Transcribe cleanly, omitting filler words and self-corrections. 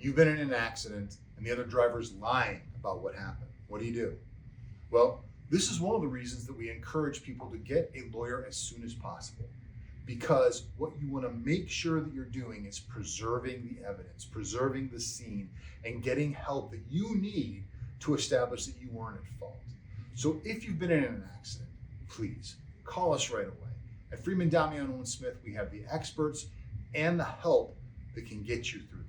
You've been in an accident and the other driver's lying about what happened. What do? Well, this is one of the reasons that we encourage people to get a lawyer as soon as possible, because what you want to make sure that you're doing is preserving the evidence, preserving the scene, and getting help that you need to establish that you weren't at fault. So if you've been in an accident, please call us right away. At Friedman, Domiano Smith, we have the experts and the help that can get you through